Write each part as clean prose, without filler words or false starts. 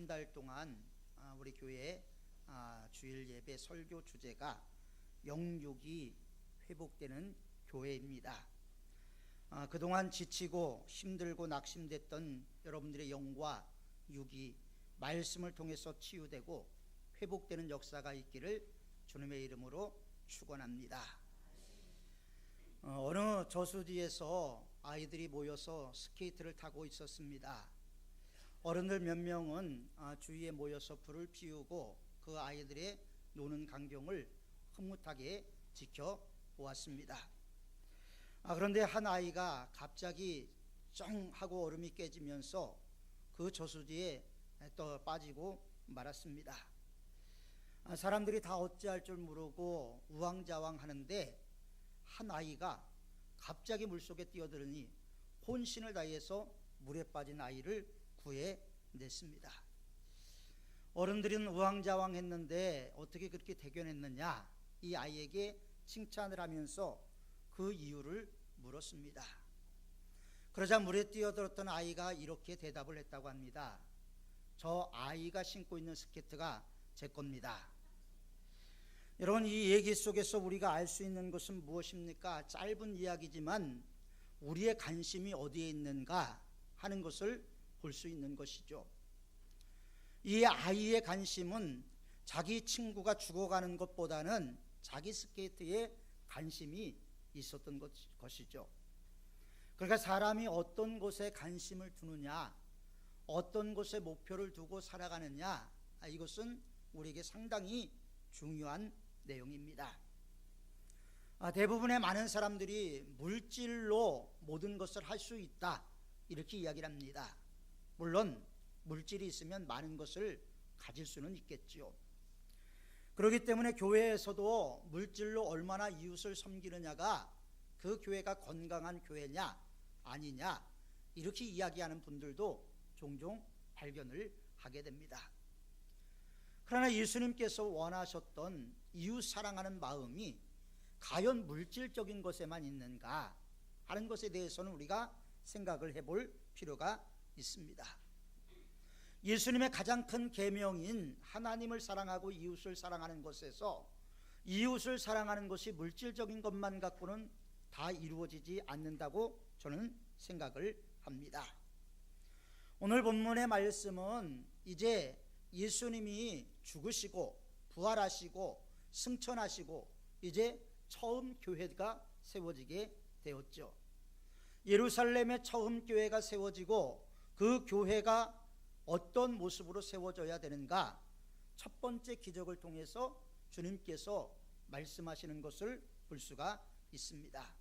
한 달 동안 우리 교회 주일 예배 설교 주제가 영육이 회복되는 교회입니다. 그동안 지치고 힘들고 낙심됐던 여러분들의 영과 육이 말씀을 통해서 치유되고 회복되는 역사가 있기를 주님의 이름으로 축원합니다. 어느 저수지에서 아이들이 모여서 스케이트를 타고 있었습니다. 어른들 몇 명은 주위에 모여서 불을 피우고 그 아이들의 노는 광경을 흐뭇하게 지켜보았습니다. 그런데 한 아이가 갑자기 쩡 하고 얼음이 깨지면서 그 저수지에 또 빠지고 말았습니다. 사람들이 다 어찌할 줄 모르고 우왕좌왕 하는데 한 아이가 갑자기 물속에 뛰어들으니 혼신을 다해서 물에 빠진 아이를 구해냈습니다. 어른들은 우왕좌왕 했는데 어떻게 그렇게 대견했느냐, 이 아이에게 칭찬을 하면서 그 이유를 물었습니다. 그러자 물에 뛰어들었던 아이가 이렇게 대답을 했다고 합니다. 저 아이가 신고 있는 스케이트가 제 겁니다. 여러분, 이 얘기 속에서 우리가 알 수 있는 것은 무엇입니까? 짧은 이야기지만 우리의 관심이 어디에 있는가 하는 것을 볼 수 있는 것이죠. 이 아이의 관심은 자기 친구가 죽어가는 것보다는 자기 스케이트에 관심이 있었던 것이죠. 그러니까 사람이 어떤 곳에 관심을 두느냐, 어떤 곳에 목표를 두고 살아가느냐, 이것은 우리에게 상당히 중요한 내용입니다. 대부분의 많은 사람들이 물질로 모든 것을 할 수 있다, 이렇게 이야기를 합니다. 물론 물질이 있으면 많은 것을 가질 수는 있겠지요. 그렇기 때문에 교회에서도 물질로 얼마나 이웃을 섬기느냐가 그 교회가 건강한 교회냐 아니냐, 이렇게 이야기하는 분들도 종종 발견을 하게 됩니다. 그러나 예수님께서 원하셨던 이웃 사랑하는 마음이 과연 물질적인 것에만 있는가 하는 것에 대해서는 우리가 생각을 해볼 필요가 있습니다. 예수님의 가장 큰 계명인 하나님을 사랑하고 이웃을 사랑하는 것에서 이웃을 사랑하는 것이 물질적인 것만 갖고는 다 이루어지지 않는다고 저는 생각을 합니다. 오늘 본문의 말씀은 이제 예수님이 죽으시고 부활하시고 승천하시고 이제 처음 교회가 세워지게 되었죠. 예루살렘에 처음 교회가 세워지고 그 교회가 어떤 모습으로 세워져야 되는가, 첫 번째 기적을 통해서 주님께서 말씀하시는 것을 볼 수가 있습니다.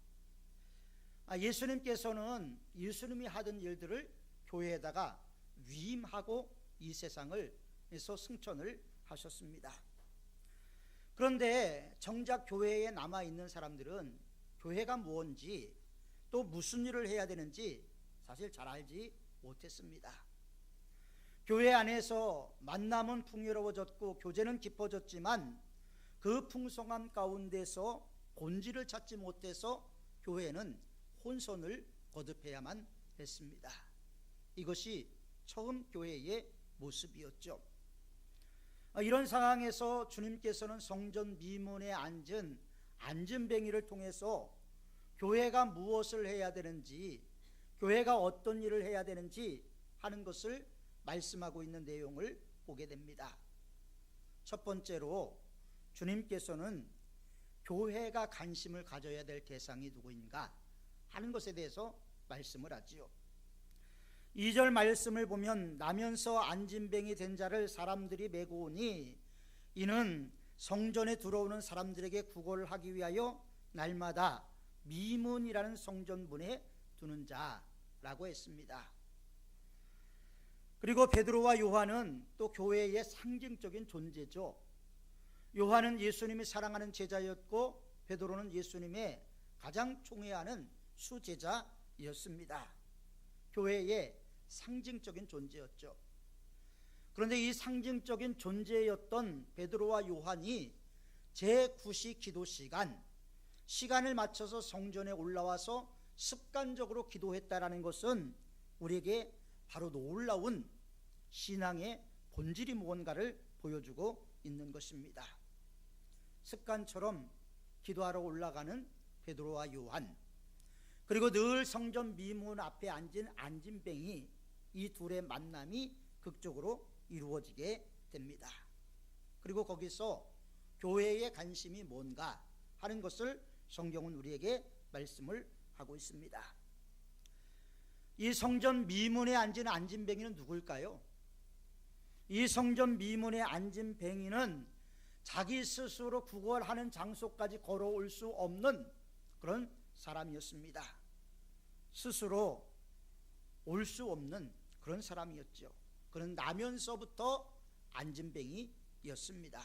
예수님께서는 예수님이 하던 일들을 교회에다가 위임하고 이 세상에서 승천을 하셨습니다. 그런데 정작 교회에 남아있는 사람들은 교회가 무엇인지 또 무슨 일을 해야 되는지 사실 잘 알지 못했습니다. 교회 안에서 만남은 풍요로워졌고 교제는 깊어졌지만 그 풍성함 가운데서 본질을 찾지 못해서 교회는 혼선을 거듭해야만 했습니다. 이것이 처음 교회의 모습이었죠. 이런 상황에서 주님께서는 성전 미문에 앉은 안진뱅이를 통해서 교회가 무엇을 해야 되는지, 교회가 어떤 일을 해야 되는지 하는 것을 말씀하고 있는 내용을 보게 됩니다. 첫 번째로 주님께서는 교회가 관심을 가져야 될 대상이 누구인가 하는 것에 대해서 말씀을 하지요. 2절 말씀을 보면 나면서 안진뱅이 된 자를 사람들이 메고 오니 이는 성전에 들어오는 사람들에게 구걸을 하기 위하여 날마다 미문이라는 성전문에 두는 자라고 했습니다. 그리고 베드로와 요한은 또 교회의 상징적인 존재죠. 요한은 예수님이 사랑하는 제자였고 베드로는 예수님의 가장 총애하는 수제자였습니다. 교회의 상징적인 존재였죠. 그런데 이 상징적인 존재였던 베드로와 요한이 제9시 기도 시간을 맞춰서 성전에 올라와서 습관적으로 기도했다라는 것은 우리에게 바로 놀라운 신앙의 본질이 무언가를 보여주고 있는 것입니다. 습관처럼 기도하러 올라가는 베드로와 요한, 그리고 늘 성전 미문 앞에 앉은 안진뱅이, 이 둘의 만남이 극적으로 이루어지게 됩니다. 그리고 거기서 교회의 관심이 뭔가 하는 것을 성경은 우리에게 말씀을 하고 있습니다. 이 성전 미문에 앉은 안진뱅이는 누굴까요? 이 성전 미문에 앉은 뱅이는 자기 스스로 구걸하는 장소까지 걸어올 수 없는 그런 사람이었습니다. 스스로 올 수 없는 그런 사람이었죠. 그는 나면서부터 안진뱅이였습니다.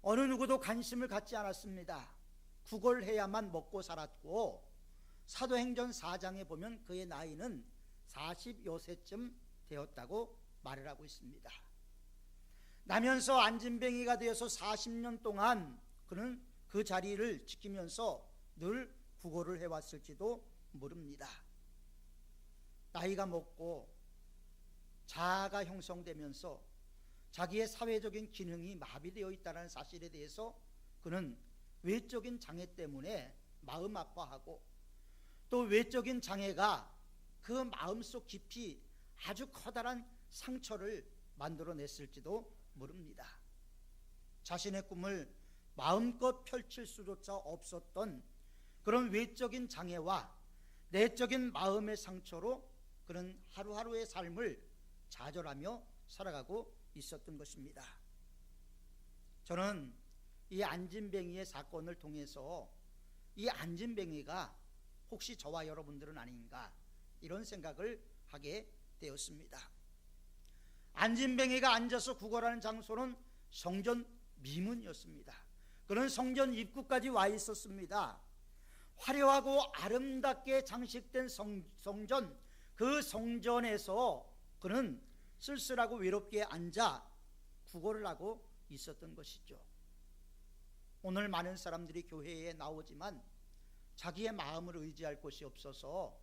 어느 누구도 관심을 갖지 않았습니다. 구걸해야만 먹고 살았고, 사도행전 4장에 보면 그의 나이는 40여 세쯤 되었다고 말을 하고 있습니다. 나면서 안진뱅이가 되어서 40년 동안 그는 그 자리를 지키면서 늘 구걸을 해왔을지도 모릅니다. 나이가 먹고 자아가 형성되면서 자기의 사회적인 기능이 마비되어 있다는 사실에 대해서 그는 외적인 장애 때문에 마음 아파하고, 또 외적인 장애가 그 마음속 깊이 아주 커다란 상처를 만들어냈을지도 모릅니다. 자신의 꿈을 마음껏 펼칠 수조차 없었던 그런 외적인 장애와 내적인 마음의 상처로 그는 하루하루의 삶을 좌절하며 살아가고 있었던 것입니다. 저는 이 안진뱅이의 사건을 통해서 이 안진뱅이가 혹시 저와 여러분들은 아닌가, 이런 생각을 하게 되었습니다. 안진뱅이가 앉아서 구걸하는 장소는 성전 미문이었습니다. 그는 성전 입구까지 와 있었습니다. 화려하고 아름답게 장식된 성전, 그 성전에서 그는 쓸쓸하고 외롭게 앉아 구걸을 하고 있었던 것이죠. 오늘 많은 사람들이 교회에 나오지만 자기의 마음을 의지할 곳이 없어서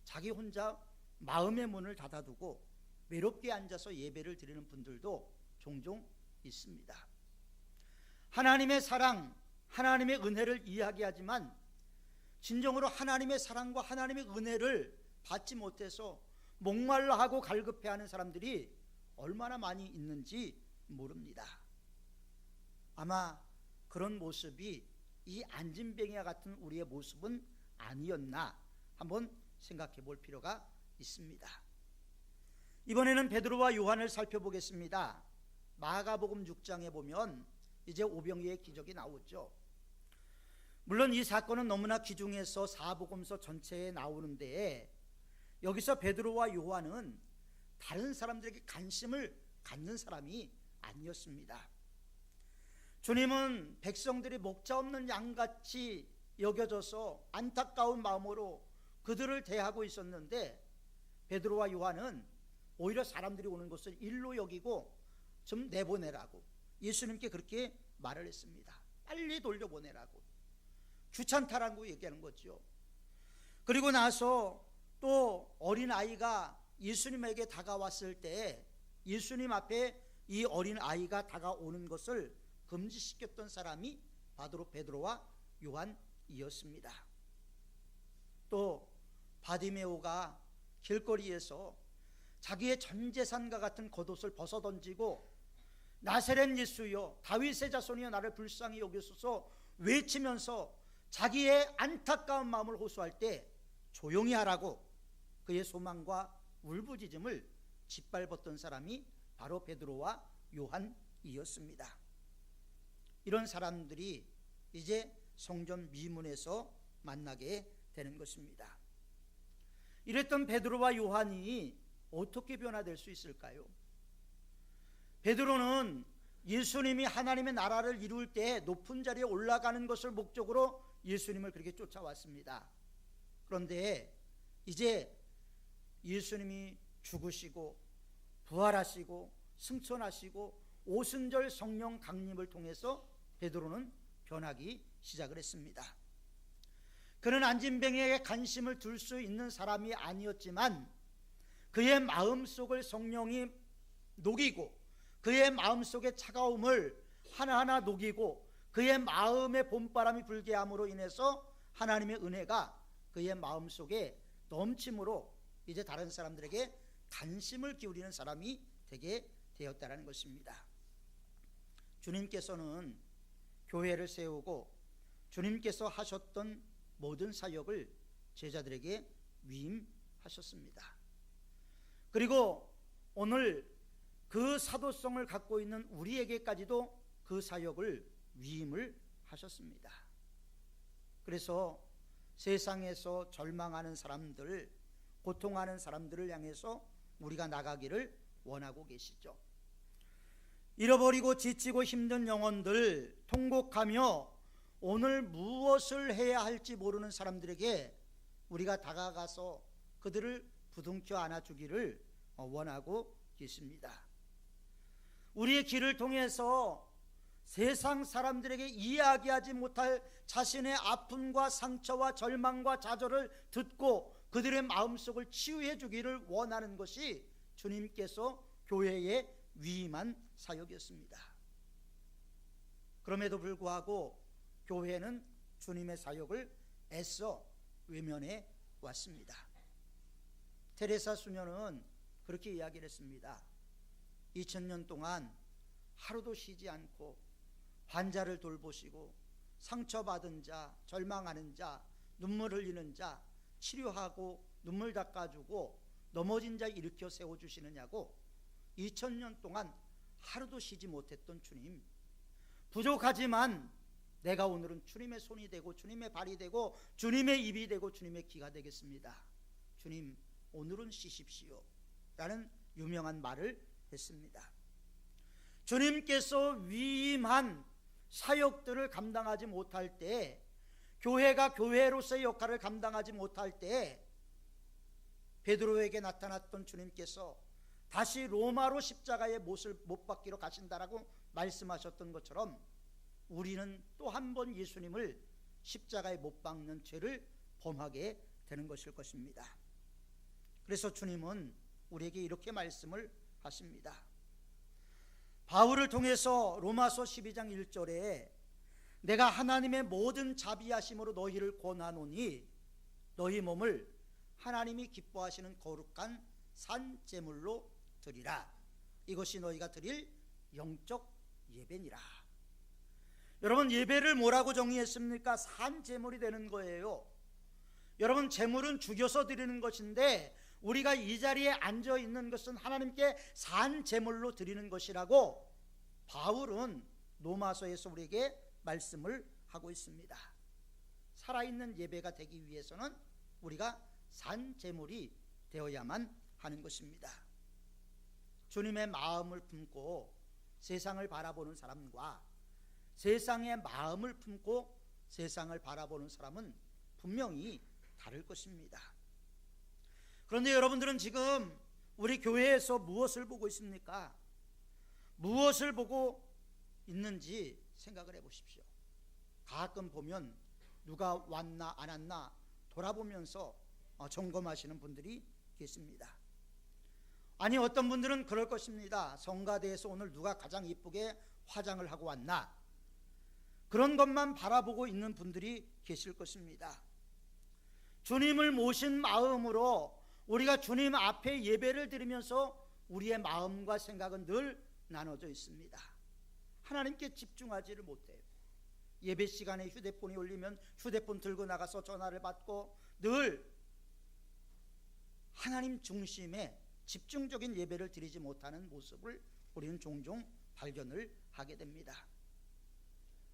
자기 혼자 마음의 문을 닫아두고 외롭게 앉아서 예배를 드리는 분들도 종종 있습니다. 하나님의 사랑, 하나님의 은혜를 이야기하지만 진정으로 하나님의 사랑과 하나님의 은혜를 받지 못해서 목말라하고 갈급해하는 사람들이 얼마나 많이 있는지 모릅니다. 아마 그런 모습이 이 안진뱅이와 같은 우리의 모습은 아니었나 한번 생각해 볼 필요가 있습니다. 이번에는 베드로와 요한을 살펴보겠습니다. 마가복음 6장에 보면 이제 오병이의 기적이 나오죠. 물론 이 사건은 너무나 귀중해서 사복음서 전체에 나오는데, 여기서 베드로와 요한은 다른 사람들에게 관심을 갖는 사람이 아니었습니다. 주님은 백성들이 목자 없는 양같이 여겨져서 안타까운 마음으로 그들을 대하고 있었는데, 베드로와 요한은 오히려 사람들이 오는 것을 일로 여기고 좀 내보내라고 예수님께 그렇게 말을 했습니다. 빨리 돌려보내라고, 귀찮다라고 얘기하는 거죠. 그리고 나서 또 어린아이가 예수님에게 다가왔을 때 예수님 앞에 이 어린아이가 다가오는 것을 금지시켰던 사람이 바로 베드로와 요한이었습니다. 또 바디메오가 길거리에서 자기의 전 재산과 같은 겉옷을 벗어던지고 나사렛 예수여 다윗의 자손이여 나를 불쌍히 여기소서 외치면서 자기의 안타까운 마음을 호소할 때 조용히 하라고 그의 소망과 울부짖음을 짓밟았던 사람이 바로 베드로와 요한이었습니다. 이런 사람들이 이제 성전 미문에서 만나게 되는 것입니다. 이랬던 베드로와 요한이 어떻게 변화될 수 있을까요? 베드로는 예수님이 하나님의 나라를 이룰 때 높은 자리에 올라가는 것을 목적으로 예수님을 그렇게 쫓아왔습니다. 그런데 이제 예수님이 죽으시고 부활하시고 승천하시고 오순절 성령 강림을 통해서 베드로는 변하기 시작을 했습니다. 그는 안진뱅이에게 관심을 둘 수 있는 사람이 아니었지만 그의 마음속을 성령이 녹이고 그의 마음속의 차가움을 하나하나 녹이고 그의 마음의 봄바람이 불게 함으로 인해서 하나님의 은혜가 그의 마음속에 넘침으로 이제 다른 사람들에게 관심을 기울이는 사람이 되게 되었다는 것입니다. 주님께서는 교회를 세우고 주님께서 하셨던 모든 사역을 제자들에게 위임하셨습니다. 그리고 오늘 그 사도성을 갖고 있는 우리에게까지도 그 사역을 위임을 하셨습니다. 그래서 세상에서 절망하는 사람들, 고통하는 사람들을 향해서 우리가 나가기를 원하고 계시죠. 잃어버리고 지치고 힘든 영혼들, 통곡하며 오늘 무엇을 해야 할지 모르는 사람들에게 우리가 다가가서 그들을 부둥켜 안아주기를 원하고 계십니다. 우리의 길을 통해서 세상 사람들에게 이야기하지 못할 자신의 아픔과 상처와 절망과 좌절을 듣고 그들의 마음속을 치유해 주기를 원하는 것이 주님께서 교회에 위임한 사역이었습니다. 그럼에도 불구하고 교회는 주님의 사역을 애써 외면해 왔습니다. 테레사 수녀는 그렇게 이야기를 했습니다. 2000년 동안 하루도 쉬지 않고 환자를 돌보시고 상처받은 자, 절망하는 자, 눈물 흘리는 자 치료하고 눈물 닦아주고 넘어진 자 일으켜 세워주시느냐고 2000년 동안 하루도 쉬지 못했던 주님, 부족하지만 내가 오늘은 주님의 손이 되고 주님의 발이 되고 주님의 입이 되고 주님의 귀가 되겠습니다. 주님, 오늘은 쉬십시오 라는 유명한 말을 했습니다. 주님께서 위임한 사역들을 감당하지 못할 때, 교회가 교회로서의 역할을 감당하지 못할 때 베드로에게 나타났던 주님께서 다시 로마로 십자가의 못을 못 박기로 가신다라고 말씀하셨던 것처럼 우리는 또 한 번 예수님을 십자가에 못 박는 죄를 범하게 되는 것일 것입니다. 그래서 주님은 우리에게 이렇게 말씀을 하십니다. 바울을 통해서 로마서 12장 1절에 내가 하나님의 모든 자비하심으로 너희를 권하노니 너희 몸을 하나님이 기뻐하시는 거룩한 산 제물로 드리라. 이것이 너희가 드릴 영적 예배니라. 여러분, 예배를 뭐라고 정의했습니까? 산 제물이 되는 거예요. 여러분, 제물은 죽여서 드리는 것인데 우리가 이 자리에 앉아 있는 것은 하나님께 산 제물로 드리는 것이라고 바울은 로마서에서 우리에게 말씀을 하고 있습니다. 살아있는 예배가 되기 위해서는 우리가 산 제물이 되어야만 하는 것입니다. 주님의 마음을 품고 세상을 바라보는 사람과 세상의 마음을 품고 세상을 바라보는 사람은 분명히 다를 것입니다. 그런데 여러분들은 지금 우리 교회에서 무엇을 보고 있습니까? 무엇을 보고 있는지 생각을 해보십시오. 가끔 보면 누가 왔나 안 왔나 돌아보면서 점검하시는 분들이 계십니다. 아니, 어떤 분들은 그럴 것입니다. 성가대에서 오늘 누가 가장 이쁘게 화장을 하고 왔나, 그런 것만 바라보고 있는 분들이 계실 것입니다. 주님을 모신 마음으로 우리가 주님 앞에 예배를 드리면서 우리의 마음과 생각은 늘 나눠져 있습니다. 하나님께 집중하지를 못해요. 예배 시간에 휴대폰이 울리면 휴대폰 들고 나가서 전화를 받고 늘 하나님 중심의 집중적인 예배를 드리지 못하는 모습을 우리는 종종 발견을 하게 됩니다.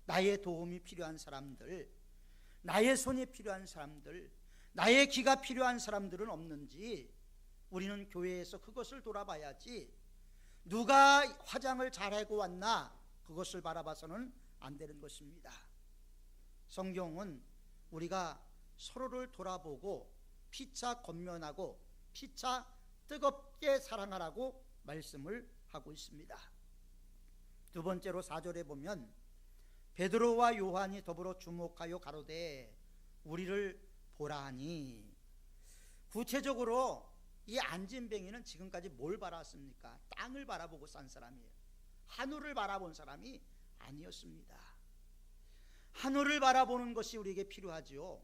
나의 도움이 필요한 사람들, 나의 손이 필요한 사람들, 나의 귀가 필요한 사람들은 없는지 우리는 교회에서 그것을 돌아봐야지, 누가 화장을 잘하고 왔나 그것을 바라봐서는 안 되는 것입니다. 성경은 우리가 서로를 돌아보고 피차 권면하고 피차 뜨겁게 사랑하라고 말씀을 하고 있습니다. 두 번째로 4절에 보면 베드로와 요한이 더불어 주목하여 가로되 우리를 보라 하니, 구체적으로 이 안진뱅이는 지금까지 뭘 바라봤습니까? 땅을 바라보고 산 사람이에요. 하늘을 바라본 사람이 아니었습니다. 하늘을 바라보는 것이 우리에게 필요하지요.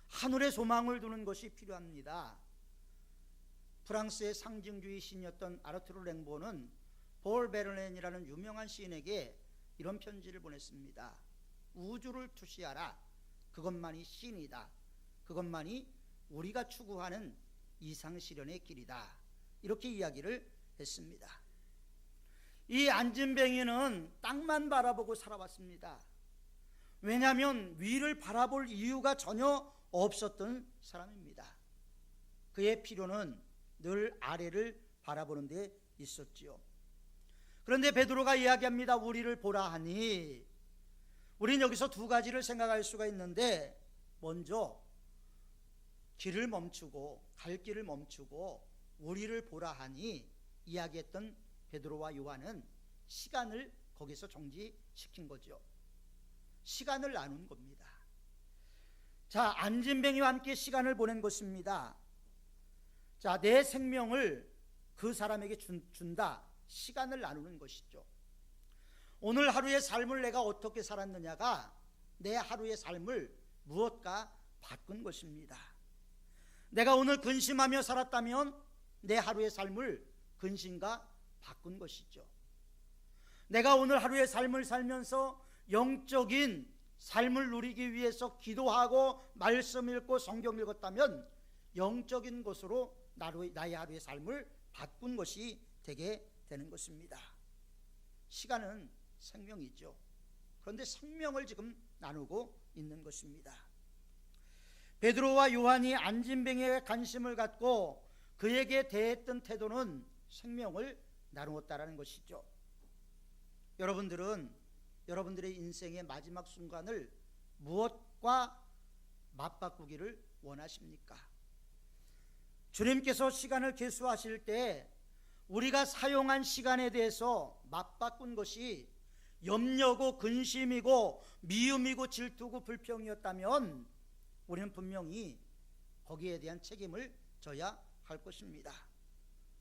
하늘에 소망을 두는 것이 필요합니다. 프랑스의 상징주의 시인이었던 아르투르 랭보는 볼 베르넨이라는 유명한 시인에게 이런 편지를 보냈습니다. 우주를 투시하라. 그것만이 신이다. 그것만이 우리가 추구하는 이상실현의 길이다. 이렇게 이야기를 했습니다. 이 안진뱅이는 땅만 바라보고 살아왔습니다. 왜냐하면 위를 바라볼 이유가 전혀 없었던 사람입니다. 그의 필요는 늘 아래를 바라보는 데 있었지요. 그런데 베드로가 이야기합니다. 우리를 보라 하니, 우리는 여기서 두 가지를 생각할 수가 있는데, 먼저 길을 멈추고 갈 길을 멈추고 우리를 보라 하니 이야기했던 베드로와 요한은 시간을 거기서 정지시킨 거죠. 시간을 나눈 겁니다. 자, 안진뱅이와 함께 시간을 보낸 것입니다. 자, 내 생명을 그 사람에게 준다. 시간을 나누는 것이죠. 오늘 하루의 삶을 내가 어떻게 살았느냐가 내 하루의 삶을 무엇과 바꾼 것입니다. 내가 오늘 근심하며 살았다면 내 하루의 삶을 근심과 바꾼 것이죠. 내가 오늘 하루의 삶을 살면서 영적인 삶을 누리기 위해서 기도하고 말씀 읽고 성경 읽었다면 영적인 것으로 나의 하루의 삶을 바꾼 것이 되게 되는 것입니다. 시간은 생명이죠. 그런데 생명을 지금 나누고 있는 것입니다. 베드로와 요한이 안진뱅이에 관심을 갖고 그에게 대했던 태도는 생명을 나누었다라는 것이죠. 여러분들은 여러분들의 인생의 마지막 순간을 무엇과 맞바꾸기를 원하십니까? 주님께서 시간을 계수하실 때 우리가 사용한 시간에 대해서 맞바꾼 것이 염려고 근심이고 미움이고 질투고 불평이었다면 우리는 분명히 거기에 대한 책임을 져야 할 것입니다.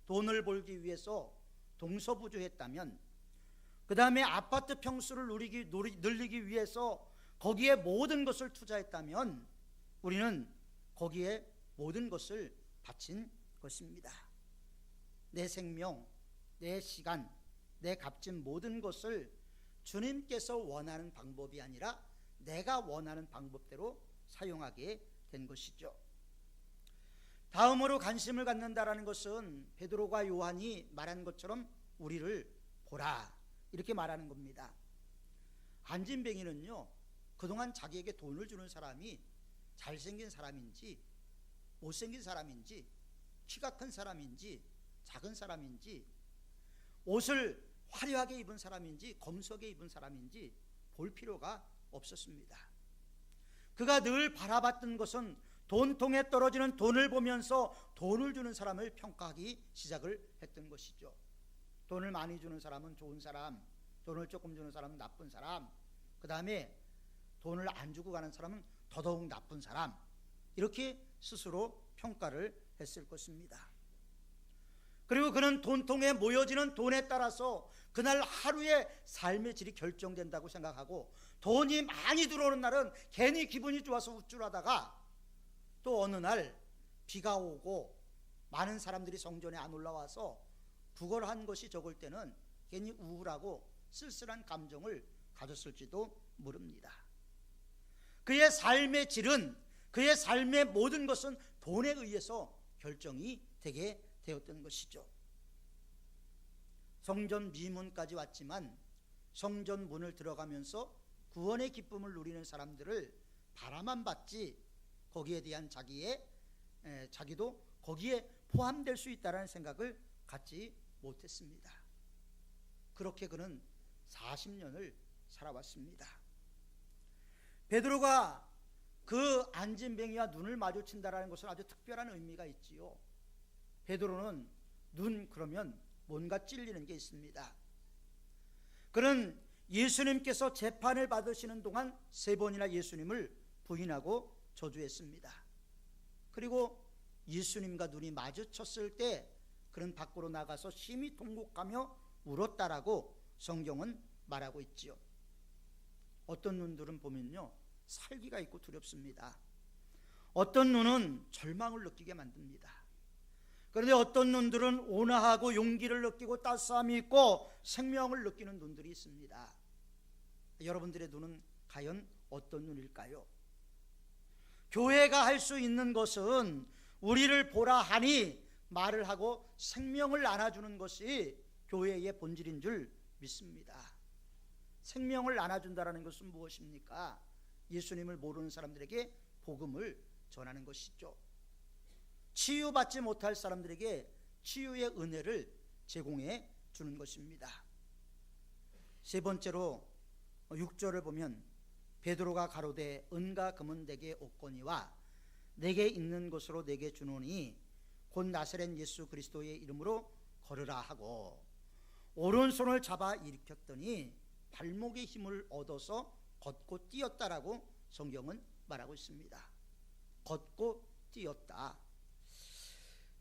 돈을 벌기 위해서 동서부주했다면, 그 다음에 아파트 평수를 늘리기 위해서 거기에 모든 것을 투자했다면 우리는 거기에 모든 것을 바친 것입니다. 내 생명, 내 시간, 내 값진 모든 것을 주님께서 원하는 방법이 아니라 내가 원하는 방법대로 사용하게 된 것이죠. 다음으로 관심을 갖는다라는 것은 베드로가 요한이 말한 것처럼 우리를 보라 이렇게 말하는 겁니다. 안진뱅이는요, 그동안 자기에게 돈을 주는 사람이 잘생긴 사람인지 못생긴 사람인지 키가 큰 사람인지 작은 사람인지 옷을 화려하게 입은 사람인지 검소하게 입은 사람인지 볼 필요가 없었습니다. 그가 늘 바라봤던 것은 돈통에 떨어지는 돈을 보면서 돈을 주는 사람을 평가하기 시작을 했던 것이죠. 돈을 많이 주는 사람은 좋은 사람, 돈을 조금 주는 사람은 나쁜 사람, 그 다음에 돈을 안 주고 가는 사람은 더더욱 나쁜 사람, 이렇게 스스로 평가를 했을 것입니다. 그리고 그는 돈통에 모여지는 돈에 따라서 그날 하루의 삶의 질이 결정된다고 생각하고, 돈이 많이 들어오는 날은 괜히 기분이 좋아서 우쭐하다가 또 어느 날 비가 오고 많은 사람들이 성전에 안 올라와서 부걸한 것이 적을 때는 괜히 우울하고 쓸쓸한 감정을 가졌을지도 모릅니다. 그의 삶의 질은, 그의 삶의 모든 것은 돈에 의해서 결정이 되게 되었던 것이죠. 성전 미문까지 왔지만 성전 문을 들어가면서 구원의 기쁨을 누리는 사람들을 바라만 봤지 거기에 대한 자기도 거기에 포함될 수 있다는 생각을 갖지 못했습니다. 그렇게 그는 40년을 살아왔습니다. 베드로가 그 안진뱅이와 눈을 마주친다는 것은 아주 특별한 의미가 있지요. 베드로는 눈 그러면 뭔가 찔리는 게 있습니다. 그는 예수님께서 재판을 받으시는 동안 3번이나 예수님을 부인하고 저주했습니다. 그리고 예수님과 눈이 마주쳤을 때 그는 밖으로 나가서 심히 통곡하며 울었다라고 성경은 말하고 있지요. 어떤 눈들은 보면요, 살기가 있고 두렵습니다. 어떤 눈은 절망을 느끼게 만듭니다. 그런데 어떤 눈들은 온화하고 용기를 느끼고 따스함이 있고 생명을 느끼는 눈들이 있습니다. 여러분들의 눈은 과연 어떤 눈일까요? 교회가 할 수 있는 것은 우리를 보라 하니 말을 하고 생명을 나눠주는 것이 교회의 본질인 줄 믿습니다. 생명을 나눠준다는 것은 무엇입니까? 예수님을 모르는 사람들에게 복음을 전하는 것이죠. 치유받지 못할 사람들에게 치유의 은혜를 제공해 주는 것입니다. 세 번째로 6절을 보면 베드로가 가로되 은과 금은 내게 없거니와 내게 있는 것으로 내게 주노니 곧 나사렛 예수 그리스도의 이름으로 걸으라 하고 오른손을 잡아 일으켰더니 발목의 힘을 얻어서 걷고 뛰었다라고 성경은 말하고 있습니다. 걷고 뛰었다.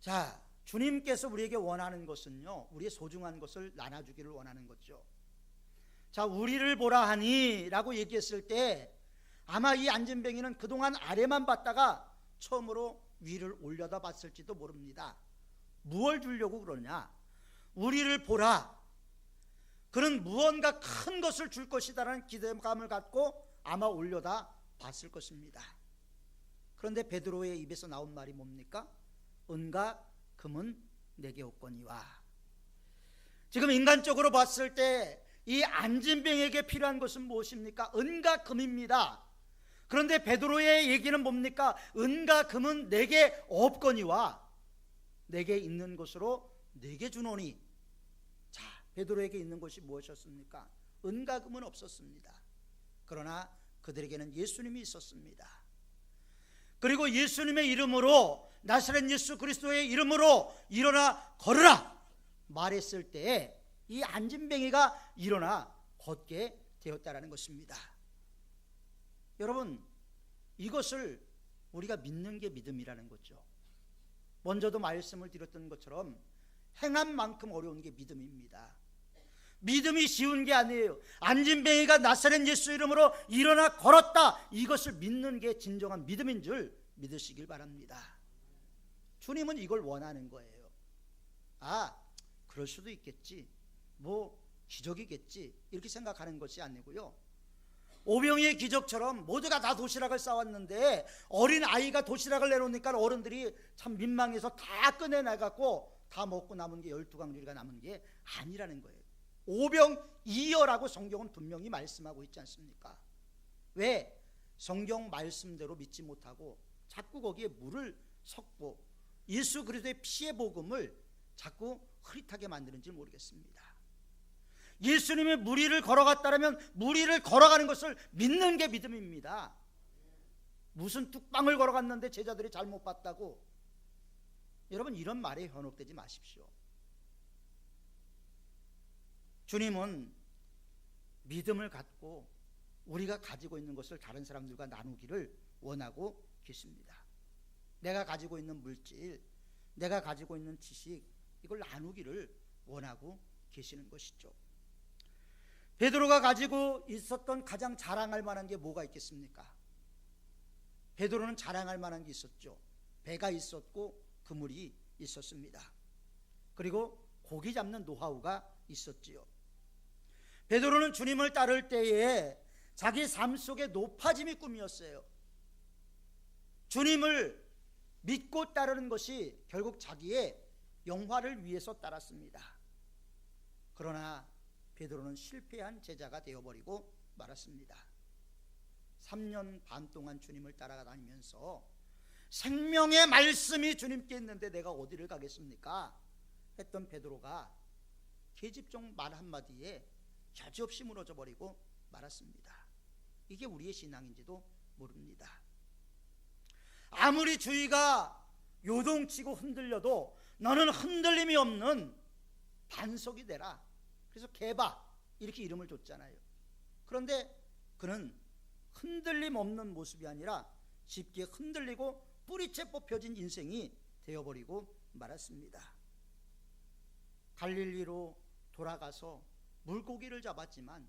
자, 주님께서 우리에게 원하는 것은요, 우리의 소중한 것을 나눠주기를 원하는 거죠. 자, 우리를 보라 하니 라고 얘기했을 때 아마 이 안진뱅이는 그동안 아래만 봤다가 처음으로 위를 올려다 봤을지도 모릅니다. 무엇을 주려고 그러냐? 우리를 보라. 그는 무언가 큰 것을 줄 것이다라는 기대감을 갖고 아마 올려다 봤을 것입니다. 그런데 베드로의 입에서 나온 말이 뭡니까? 은과 금은 내게 없거니와. 지금 인간적으로 봤을 때 이 안진뱅에게 필요한 것은 무엇입니까? 은과 금입니다. 그런데 베드로의 얘기는 뭡니까? 은과 금은 내게 없거니와 내게 있는 것으로 내게 주노니. 자, 베드로에게 있는 것이 무엇이었습니까? 은과 금은 없었습니다. 그러나 그들에게는 예수님이 있었습니다. 그리고 예수님의 이름으로, 나사렛 예수 그리스도의 이름으로 일어나 걸으라 말했을 때에 이 안진뱅이가 일어나 걷게 되었다라는 것입니다. 여러분, 이것을 우리가 믿는 게 믿음이라는 거죠. 먼저도 말씀을 드렸던 것처럼 행한 만큼 어려운 게 믿음입니다. 믿음이 쉬운 게 아니에요. 안진뱅이가 나사렛 예수 이름으로 일어나 걸었다, 이것을 믿는 게 진정한 믿음인 줄 믿으시길 바랍니다. 주님은 이걸 원하는 거예요. 아, 그럴 수도 있겠지, 뭐 기적이겠지, 이렇게 생각하는 것이 아니고요, 오병이의 기적처럼 모두가 다 도시락을 싸왔는데 어린 아이가 도시락을 내놓으니까 어른들이 참 민망해서 다 꺼내나갖고 다 먹고 남은 게 12강주리가 남은 게 아니라는 거예요. 오병이어라고 성경은 분명히 말씀하고 있지 않습니까? 왜 성경 말씀대로 믿지 못하고 자꾸 거기에 물을 섞고 예수 그리스도의 피의 복음을 자꾸 흐릿하게 만드는지 모르겠습니다. 예수님의 무리를 걸어갔다면 무리를 걸어가는 것을 믿는 게 믿음입니다. 무슨 뚝방을 걸어갔는데 제자들이 잘못 봤다고, 여러분 이런 말에 현혹되지 마십시오. 주님은 믿음을 갖고 우리가 가지고 있는 것을 다른 사람들과 나누기를 원하고 계십니다. 내가 가지고 있는 물질, 내가 가지고 있는 지식, 이걸 나누기를 원하고 계시는 것이죠. 베드로가 가지고 있었던 가장 자랑할 만한 게 뭐가 있겠습니까? 베드로는 자랑할 만한 게 있었죠. 배가 있었고 그물이 있었습니다. 그리고 고기 잡는 노하우가 있었지요. 베드로는 주님을 따를 때에 자기 삶 속에 높아짐이 꿈이었어요. 주님을 믿고 따르는 것이 결국 자기의 영화를 위해서 따랐습니다. 그러나 베드로는 실패한 제자가 되어버리고 말았습니다. 3년 반 동안 주님을 따라다니면서 생명의 말씀이 주님께 있는데 내가 어디를 가겠습니까? 했던 베드로가 계집종 말 한마디에 여지없이 무너져 버리고 말았습니다. 이게 우리의 신앙인지도 모릅니다. 아무리 주위가 요동치고 흔들려도 너는 흔들림이 없는 반석이 되라. 그래서 게바 이렇게 이름을 줬잖아요. 그런데 그는 흔들림 없는 모습이 아니라 쉽게 흔들리고 뿌리채 뽑혀진 인생이 되어버리고 말았습니다. 갈릴리로 돌아가서 물고기를 잡았지만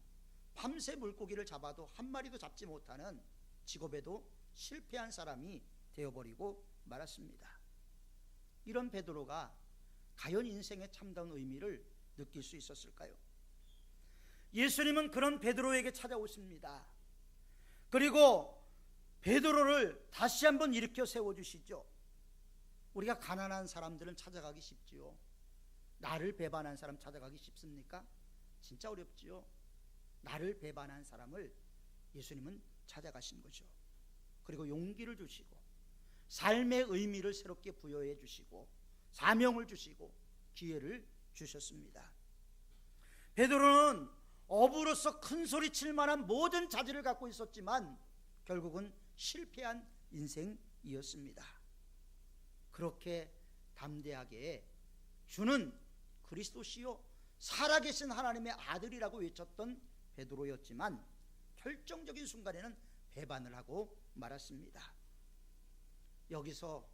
밤새 물고기를 잡아도 한 마리도 잡지 못하는 직업에도 실패한 사람이 되어버리고 말았습니다. 이런 베드로가 과연 인생의 참다운 의미를 느낄 수 있었을까요? 예수님은 그런 베드로에게 찾아오십니다. 그리고 베드로를 다시 한번 일으켜 세워주시죠. 우리가 가난한 사람들은 찾아가기 쉽지요. 나를 배반한 사람 찾아가기 쉽습니까? 진짜 어렵지요. 나를 배반한 사람을 예수님은 찾아가신 거죠. 그리고 용기를 주시고 삶의 의미를 새롭게 부여해 주시고 사명을 주시고 기회를 주셨습니다. 베드로는 어부로서 큰 소리 칠 만한 모든 자질을 갖고 있었지만 결국은 실패한 인생이었습니다. 그렇게 담대하게 주는 그리스도시요 살아계신 하나님의 아들이라고 외쳤던 베드로였지만 결정적인 순간에는 배반을 하고 말았습니다. 여기서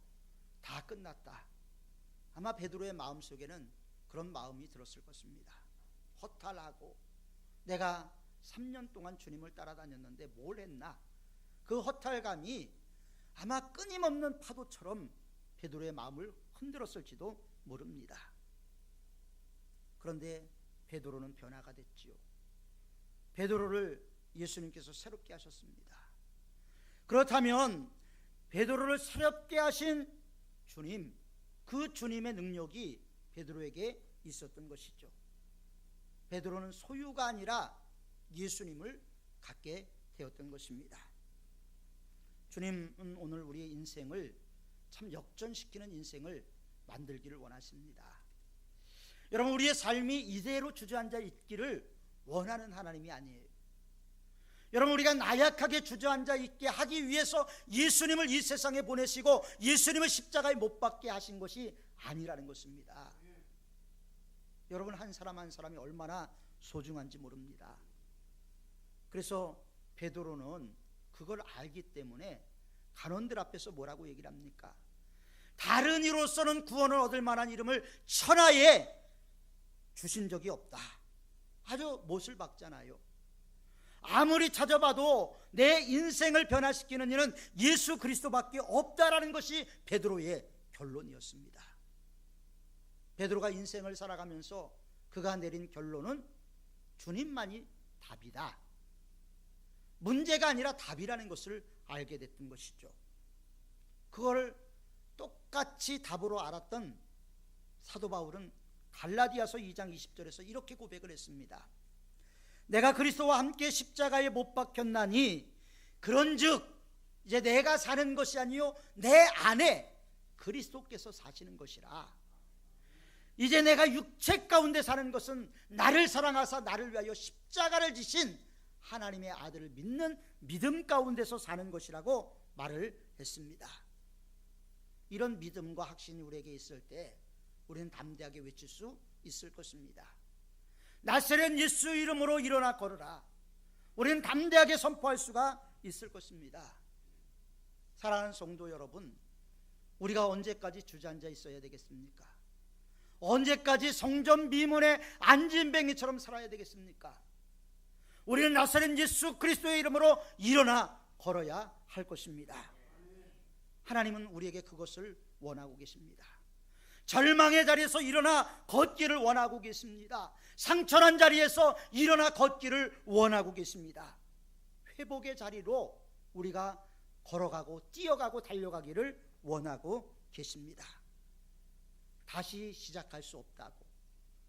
다 끝났다. 아마 베드로의 마음속에는 그런 마음이 들었을 것입니다. 허탈하고 내가 3년 동안 주님을 따라다녔는데 뭘 했나? 그 허탈감이 아마 끊임없는 파도처럼 베드로의 마음을 흔들었을지도 모릅니다. 그런데 베드로는 변화가 됐지요. 베드로를 예수님께서 새롭게 하셨습니다. 그렇다면 베드로를 새롭게 하신 주님, 그 주님의 능력이 베드로에게 있었던 것이죠. 베드로는 소유가 아니라 예수님을 갖게 되었던 것입니다. 주님은 오늘 우리의 인생을 참 역전시키는 인생을 만들기를 원하십니다. 여러분, 우리의 삶이 이대로 주저앉아 있기를 원하는 하나님이 아니에요. 여러분, 우리가 나약하게 주저앉아 있게 하기 위해서 예수님을 이 세상에 보내시고 예수님을 십자가에 못 박게 하신 것이 아니라는 것입니다. 여러분, 한 사람 한 사람이 얼마나 소중한지 모릅니다. 그래서 베드로는 그걸 알기 때문에 간원들 앞에서 뭐라고 얘기를 합니까? 다른 이로서는 구원을 얻을 만한 이름을 천하에 주신 적이 없다. 아주 못을 박잖아요. 아무리 찾아봐도 내 인생을 변화시키는 이는 예수 그리스도밖에 없다라는 것이 베드로의 결론이었습니다. 베드로가 인생을 살아가면서 그가 내린 결론은 주님만이 답이다. 문제가 아니라 답이라는 것을 알게 됐던 것이죠. 그걸 똑같이 답으로 알았던 사도 바울은 갈라디아서 2장 20절에서 이렇게 고백을 했습니다. 내가 그리스도와 함께 십자가에 못 박혔나니 그런즉 이제 내가 사는 것이 아니요 내 안에 그리스도께서 사시는 것이라. 이제 내가 육체 가운데 사는 것은 나를 사랑하사 나를 위하여 십자가를 지신 하나님의 아들을 믿는 믿음 가운데서 사는 것이라고 말을 했습니다. 이런 믿음과 확신이 우리에게 있을 때 우리는 담대하게 외칠 수 있을 것입니다. 나사렛 예수 이름으로 일어나 걸으라. 우리는 담대하게 선포할 수가 있을 것입니다. 사랑하는 성도 여러분, 우리가 언제까지 주저앉아 있어야 되겠습니까? 언제까지 성전 미문에 안진뱅이처럼 살아야 되겠습니까? 우리는 나사렛 예수 그리스도의 이름으로 일어나 걸어야 할 것입니다. 하나님은 우리에게 그것을 원하고 계십니다. 절망의 자리에서 일어나 걷기를 원하고 계십니다. 상처난 자리에서 일어나 걷기를 원하고 계십니다. 회복의 자리로 우리가 걸어가고 뛰어가고 달려가기를 원하고 계십니다. 다시 시작할 수 없다고,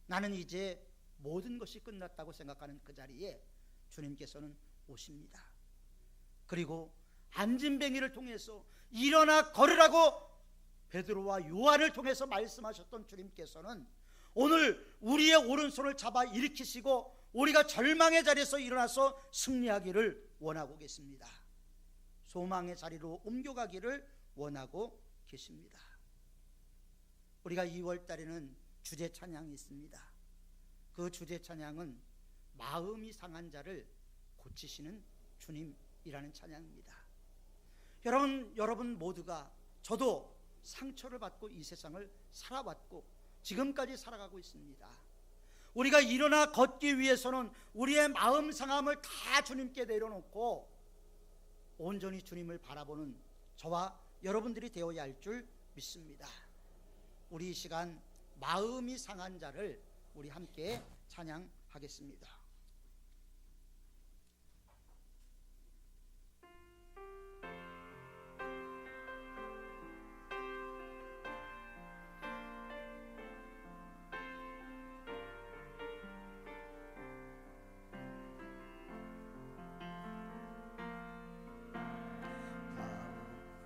나는 이제 모든 것이 끝났다고 생각하는 그 자리에 주님께서는 오십니다. 그리고 안진뱅이를 통해서 일어나 걸으라고 베드로와 요한을 통해서 말씀하셨던 주님께서는 오늘 우리의 오른손을 잡아 일으키시고 우리가 절망의 자리에서 일어나서 승리하기를 원하고 계십니다. 소망의 자리로 옮겨가기를 원하고 계십니다. 우리가 2월 달에는 주제 찬양이 있습니다. 그 주제 찬양은 마음이 상한 자를 고치시는 주님이라는 찬양입니다. 여러분 모두가, 저도 상처를 받고 이 세상을 살아왔고 지금까지 살아가고 있습니다. 우리가 일어나 걷기 위해서는 우리의 마음 상함을 다 주님께 내려놓고 온전히 주님을 바라보는 저와 여러분들이 되어야 할 줄 믿습니다. 우리 이 시간 마음이 상한 자를 우리 함께 찬양하겠습니다.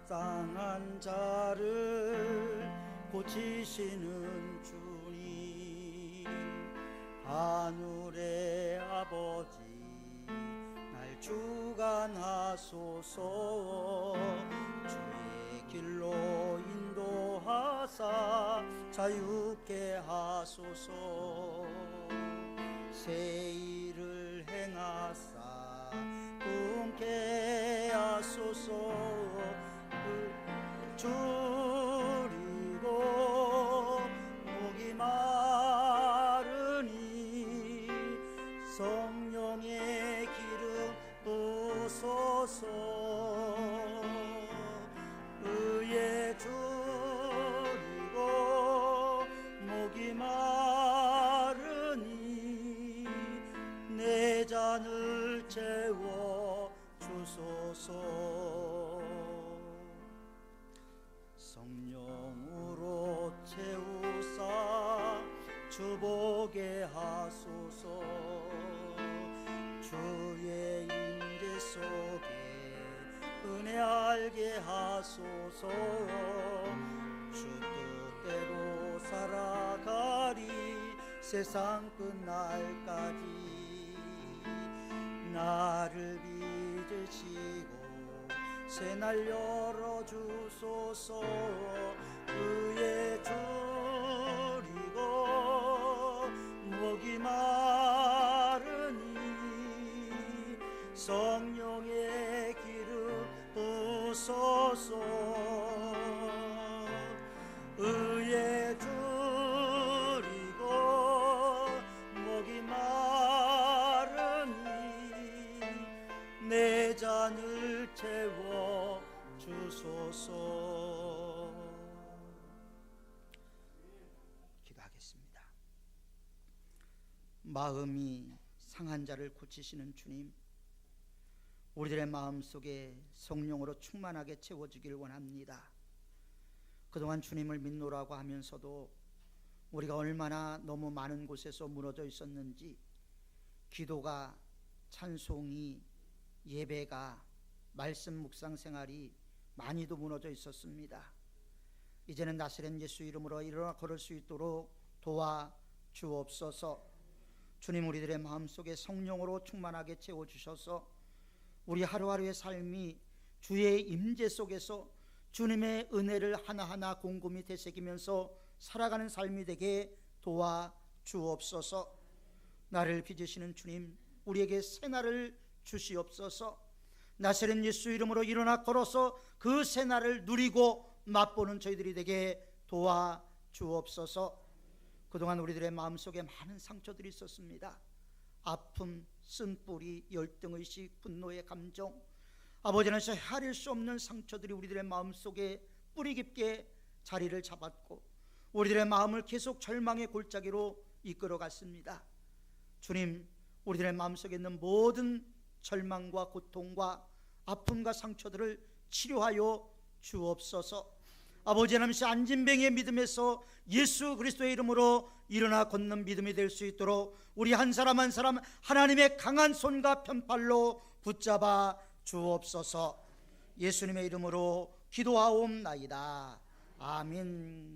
상한 자를 고치시는 주님, 하늘의 아버지 날 주관하소서. 주의 길로 인도하사 자유케 하소서. 새 일을 행하사 꿈케 하소서. 줄이고 목이 마르니 성령의 기름 부소서. 의에 줄이고 목이 마르니 내 잔을 채워 주소서. 성령으로 채우사 주보게 하소서. 주의 임재 속에 은혜 알게 하소서. 주 뜻대로 살아가리 세상 끝날까지. 나를 빚으시고 새날 열어주소서. 의에 줄이고 목이 마르니 성령의 기름 부소서. 의에 줄이고 목이 마르니 내 잔을 채워 주소서. 기도하겠습니다. 마음이 상한 자를 고치시는 주님, 우리들의 마음속에 성령으로 충만하게 채워주길 원합니다. 그동안 주님을 믿노라고 하면서도 우리가 얼마나 너무 많은 곳에서 무너져 있었는지, 기도가, 찬송이, 예배가, 말씀 묵상 생활이 많이도 무너져 있었습니다. 이제는 나사렛 예수 이름으로 일어나 걸을 수 있도록 도와 주옵소서. 주님, 우리들의 마음속에 성령으로 충만하게 채워주셔서 우리 하루하루의 삶이 주의 임재 속에서 주님의 은혜를 하나하나 곰곰이 되새기면서 살아가는 삶이 되게 도와 주옵소서. 나를 빚으시는 주님, 우리에게 새날을 주시옵소서. 나사렛 예수 이름으로 일어나 걸어서 그 새날을 누리고 맛보는 저희들이 되게 도와 주옵소서. 그동안 우리들의 마음속에 많은 상처들이 있었습니다. 아픔, 쓴뿌리, 열등의식, 분노의 감정, 아버지는서 헤아릴 수 없는 상처들이 우리들의 마음속에 뿌리 깊게 자리를 잡았고 우리들의 마음을 계속 절망의 골짜기로 이끌어갔습니다. 주님, 우리들의 마음속에 있는 모든 절망과 고통과 아픔과 상처들을 치료하여 주옵소서. 아버지 하나님께서 안진뱅이의 믿음에서 예수 그리스도의 이름으로 일어나 걷는 믿음이 될 수 있도록 우리 한 사람 한 사람 하나님의 강한 손과 편팔로 붙잡아 주옵소서. 예수님의 이름으로 기도하옵나이다. 아멘.